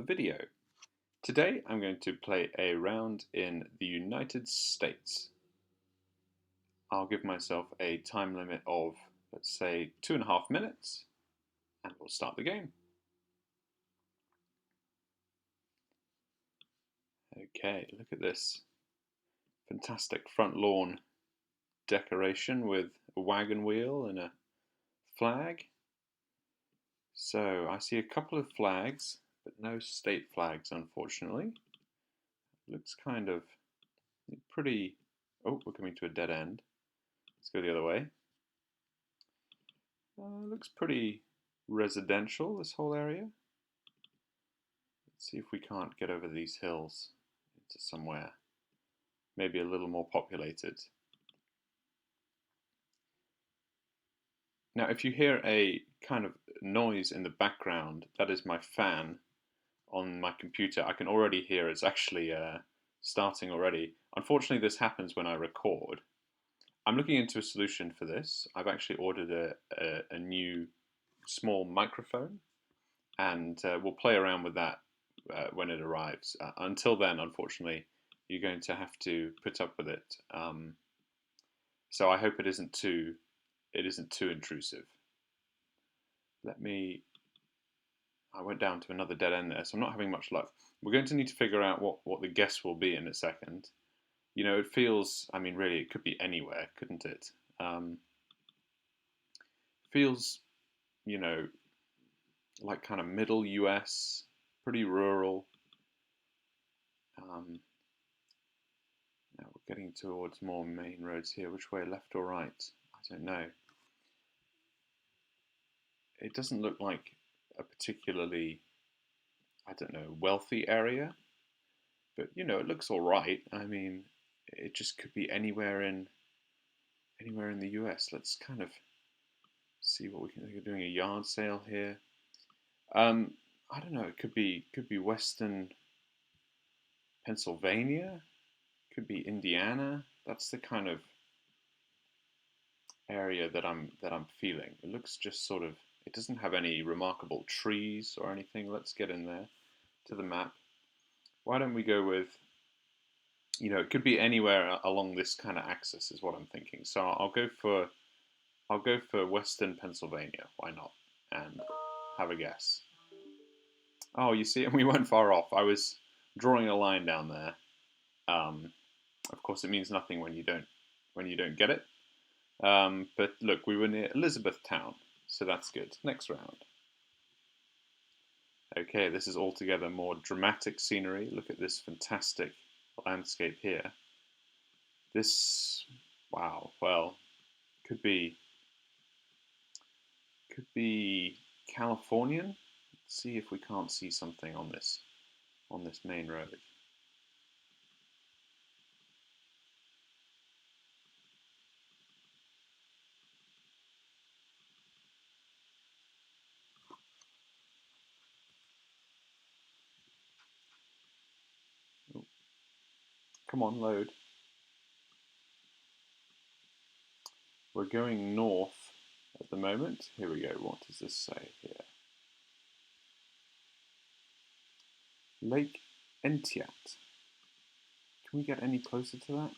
another video. Today I'm going to play a round in the United States. I'll give myself a time limit of, let's say, 2.5 minutes, and we'll start the game. Okay, look at this fantastic front lawn decoration with a wagon wheel and a flag. So I see a couple of flags, but no state flags, unfortunately. Looks kind of pretty... Oh, we're coming to a dead end. Let's go the other way. Looks pretty residential, this whole area. Let's see if we can't get over these hills into somewhere maybe a little more populated. Now, if you hear a kind of noise in the background, that is my fan on my computer. I can already hear it's actually starting already. Unfortunately, this happens when I record. I'm looking into a solution for this. I've actually ordered a new small microphone, and we'll play around with that when it arrives. Until then, unfortunately, you're going to have to put up with it. So I hope it isn't too intrusive. I went down to another dead end there, so I'm not having much luck. We're going to need to figure out what the guess will be in a second. You know, it feels, I mean, really, it could be anywhere, couldn't it? Feels, you know, like kind of middle US, pretty rural. Now we're getting towards more main roads here. Which way, left or right? I don't know. It doesn't look like a particularly, I don't know, wealthy area, but you know, it looks all right. I mean, it just could be anywhere in the US. Let's kind of see what we can. They're doing a yard sale here. I don't know. It could be Western Pennsylvania. Could be Indiana. That's the kind of area that I'm feeling. It looks just sort of. It doesn't have any remarkable trees or anything. Let's get in there to the map. Why don't we go with, you know, it could be anywhere along this kind of axis is what I'm thinking. So I'll go for Western Pennsylvania. Why not? And have a guess. Oh, you see, we weren't far off. I was drawing a line down there. Of course, it means nothing when you don't get it. But look, we were near Elizabethtown, so that's good. Next round. Okay, this is altogether more dramatic scenery. Look at this fantastic landscape here. This, wow, well, could be Californian. Let's see if we can't see something on this main road. Oh, come on, load. We're going north at the moment. Here we go. What does this say here? Lake Entiat. Can we get any closer to that?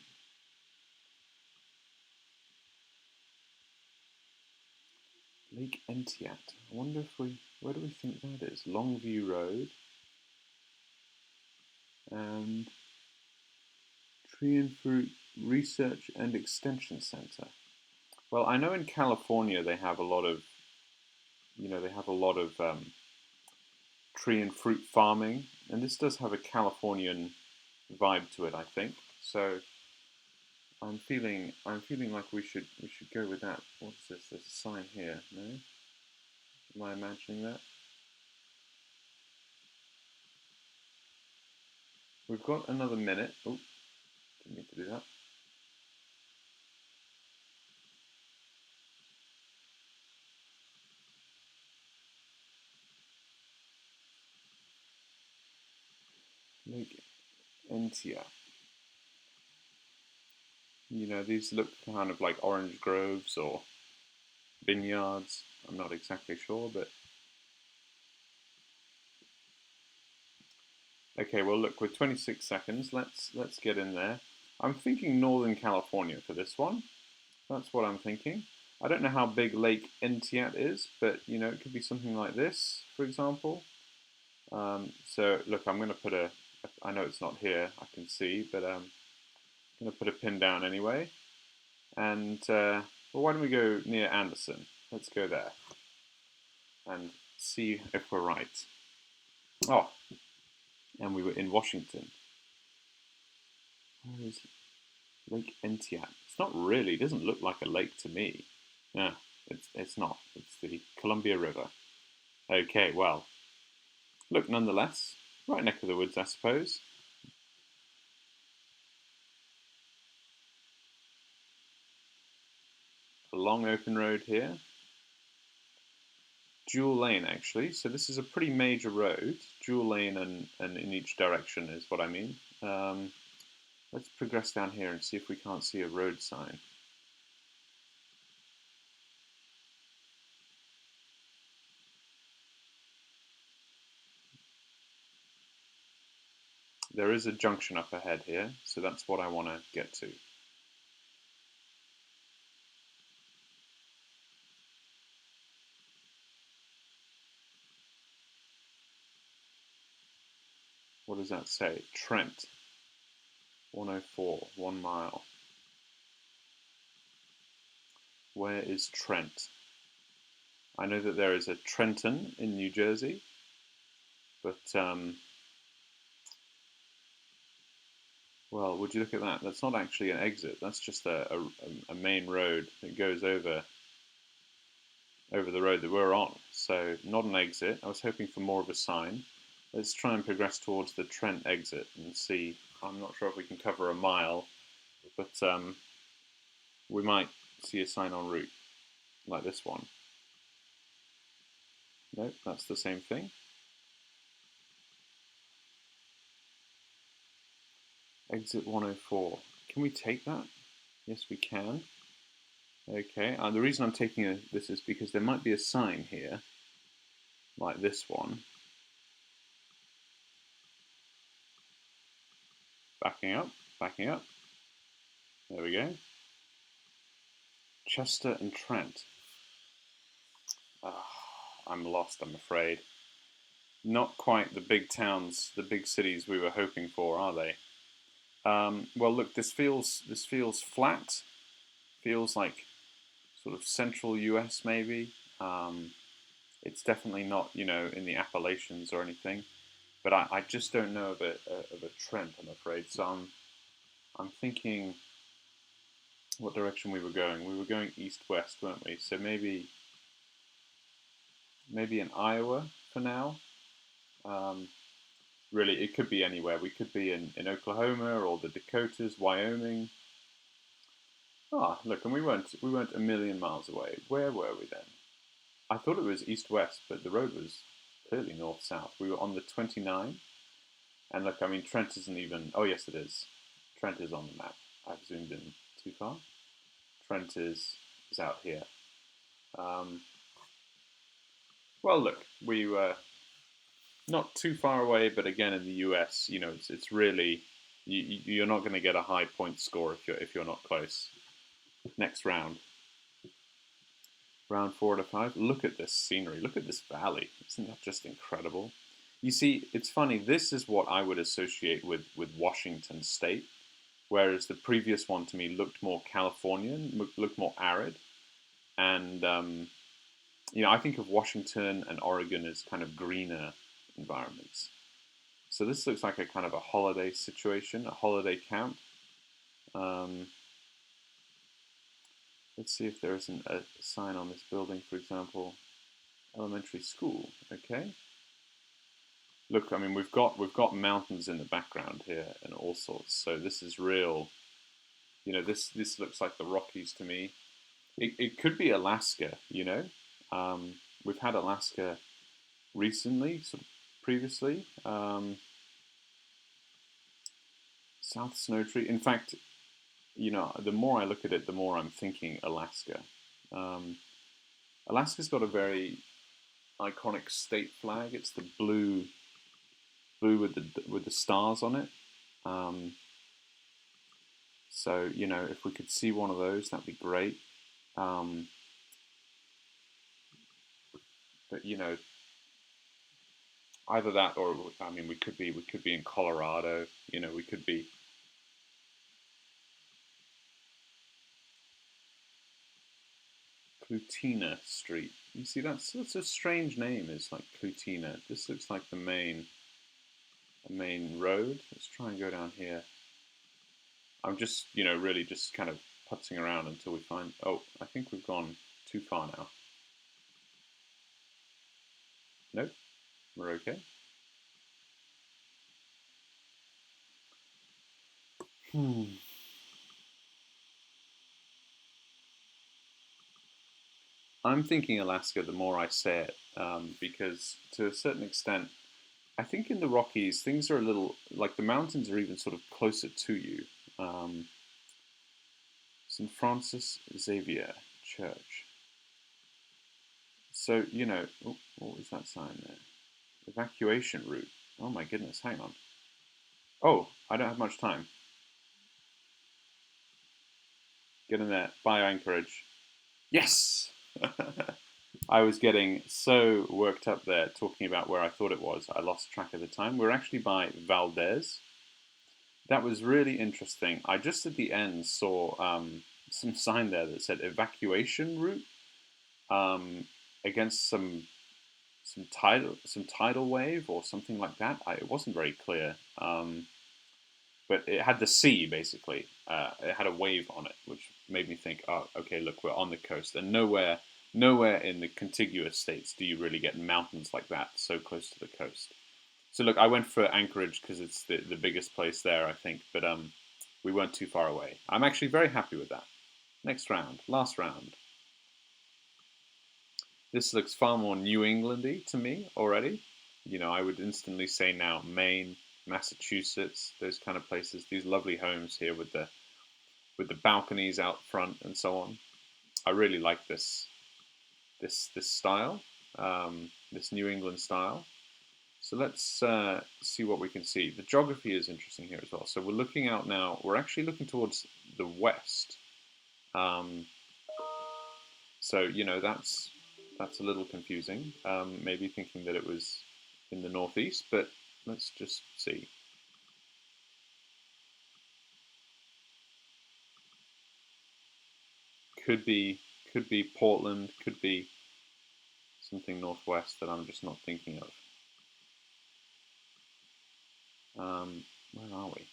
Lake Entiat. I wonder if where do we think that is? Longview Road. And Tree and Fruit Research and Extension Center. Well, I know in California they have a lot of, tree and fruit farming, and this does have a Californian vibe to it, I think. So I'm feeling like we should go with that. What's this? There's a sign here. No? Am I imagining that? We've got another minute. Oh, didn't mean to do that. Lake Entia. You know, these look kind of like orange groves or vineyards. I'm not exactly sure, but Okay, well look, with 26 seconds, let's get in there. I'm thinking Northern California for this one. That's what I'm thinking. I don't know how big Lake Entiat is, but you know, it could be something like this, for example. So look, I'm going to put I know it's not here, I can see, but I'm going to put a pin down anyway. And well, why don't we go near Anderson? Let's go there and see if we're right. Oh, and we were in Washington. Where is Lake Entiat? It's not really. It doesn't look like a lake to me. No, it's not. It's the Columbia River. Okay, well, look, nonetheless, right neck of the woods, I suppose. A long open road here. Dual lane, actually. So this is a pretty major road. Dual lane and in each direction is what I mean. Let's progress down here and see if we can't see a road sign. There is a junction up ahead here, so that's what I want to get to. What does that say? Trent. 104, 1 mile. Where is Trent? I know that there is a Trenton in New Jersey, but well, would you look at that? That's not actually an exit. That's just a main road that goes over the road that we're on. So not an exit. I was hoping for more of a sign. Let's try and progress towards the Trent exit and see. I'm not sure if we can cover a mile, but we might see a sign en route like this one. Nope, that's the same thing. Exit 104. Can we take that? Yes, we can. Okay, the reason I'm taking this is because there might be a sign here, like this one. Backing up, backing up. There we go. Chester and Trent. I'm lost, I'm afraid. Not quite the big towns, the big cities we were hoping for, are they? Well, look, this feels flat. Feels like sort of central US, maybe. It's definitely not, you know, in the Appalachians or anything. But I just don't know of a Trent, I'm afraid. So I'm thinking what direction we were going. We were going east-west, weren't we? So maybe in Iowa for now. Really, it could be anywhere. We could be in Oklahoma or the Dakotas, Wyoming. Ah, look, and we weren't a million miles away. Where were we then? I thought it was east-west, but the road was clearly north-south. We were on the 29, and look, I mean, Trent isn't even. Oh, yes, it is. Trent is on the map. I've zoomed in too far. Trent is out here. Well, look, we were not too far away, but again, in the US, you know, it's really you're not going to get a high point score if you're not close. Next round, round 4 to 5. Look at this scenery. Look at this valley. Isn't that just incredible? You see, it's funny. This is what I would associate with Washington State, whereas the previous one to me looked more Californian, looked more arid, and you know, I think of Washington and Oregon as kind of greener environments. So this looks like a kind of a holiday situation, a holiday camp. Let's see if there isn't a sign on this building, for example, elementary school. Okay. Look, I mean, we've got mountains in the background here and all sorts. So this is real. You know, this looks like the Rockies to me. It could be Alaska. You know, we've had Alaska recently, sort of previously. South Snow Tree. In fact, you know, the more I look at it, the more I'm thinking Alaska. Alaska's got a very iconic state flag. It's the blue blue with the stars on it. So you know, if we could see one of those, that'd be great. But you know, either that or I mean, we could be in Colorado. You know, we could be. Clutina Street. You see, that's a strange name. It's like Clutina. This looks like the main road. Let's try and go down here. I'm just, you know, really just kind of putzing around until we find. Oh, I think we've gone too far now. Nope, we're okay. I'm thinking Alaska the more I say it, because to a certain extent, I think in the Rockies things are a little like the mountains are even sort of closer to you. Um, St. Francis Xavier Church. So, you know, oh, what was that sign there? Evacuation route. Oh my goodness, hang on. Oh, I don't have much time. Get in there. Bye, Anchorage. Yes! I was getting so worked up there talking about where I thought it was. I lost track of the time. We're actually by Valdez. That was really interesting. I just at the end saw some sign there that said evacuation route against some tidal wave or something like that. It wasn't very clear, but it had the sea basically. It had a wave on it, which made me think, oh, okay, look, we're on the coast, and nowhere in the contiguous states do you really get mountains like that so close to the coast. So look, I went for Anchorage because it's the biggest place there, I think, but we weren't too far away. I'm actually very happy with that. Next round, last round. This looks far more New Englandy to me already. You know, I would instantly say now Maine, Massachusetts, those kind of places. These lovely homes here with the balconies out front and so on. I really like this style, this New England style. So let's see what we can see. The geography is interesting here as well. So we're looking out now. We're actually looking towards the west. Um, so you know that's a little confusing. Maybe thinking that it was in the northeast, but let's just see. Could be could be Portland. Could be something northwest that I'm just not thinking of. Where are we?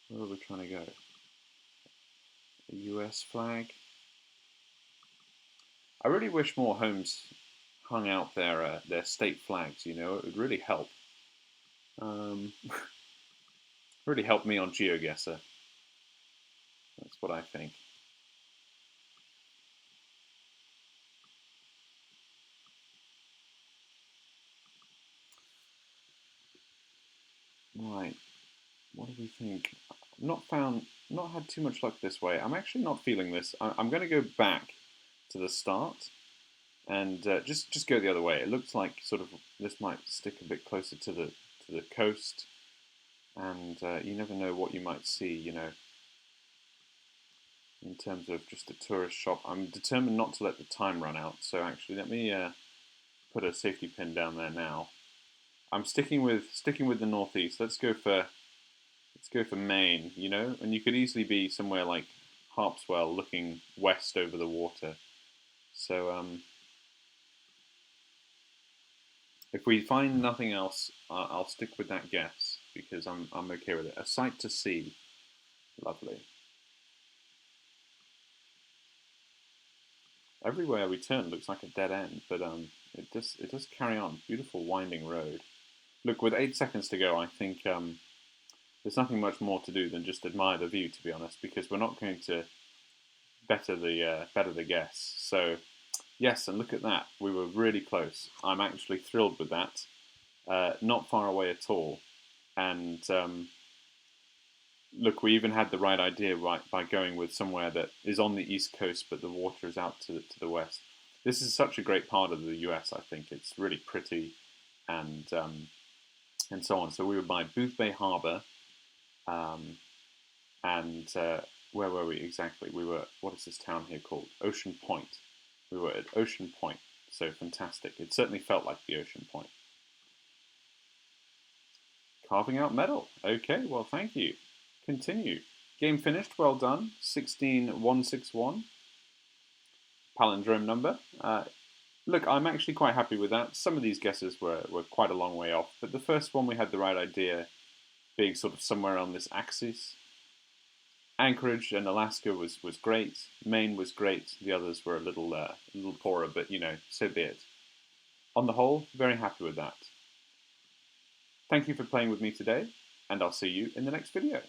Where are we trying to go? The U.S. flag. I really wish more homes hung out their state flags. You know, it would really help. Um, really help me on GeoGuessr. That's what I think. Right. What do we think? Not had too much luck this way. I'm actually not feeling this. I'm going to go back to the start and just go the other way. It looks like sort of this might stick a bit closer to the coast, and you never know what you might see. You know, in terms of just a tourist shop. I'm determined not to let the time run out. So actually, let me put a safety pin down there now. I'm sticking with the northeast. Let's go for Maine. You know, and you could easily be somewhere like Harpswell, looking west over the water. So if we find nothing else, I'll stick with that guess because I'm okay with it. A sight to see, lovely. Everywhere we turn looks like a dead end, but it does carry on. Beautiful winding road. Look, with 8 seconds to go, I think there's nothing much more to do than just admire the view, to be honest, because we're not going to better the guess. So yes, and look at that. We were really close. I'm actually thrilled with that. Not far away at all. And look, we even had the right idea right by going with somewhere that is on the east coast, but the water is out to the west. This is such a great part of the US. I think it's really pretty, and and so on. So we were by Booth Bay Harbour, and where were we exactly? We were, what is this town here called? Ocean Point. We were at Ocean Point, so fantastic. It certainly felt like the Ocean Point. Carving out metal. Okay, well, thank you. Continue. Game finished, well done. 16161. Palindrome number. Look, I'm actually quite happy with that. Some of these guesses were quite a long way off, but the first one we had the right idea, being sort of somewhere on this axis. Anchorage and Alaska was great. Maine was great. The others were a little poorer, but you know, so be it. On the whole, very happy with that. Thank you for playing with me today, and I'll see you in the next video.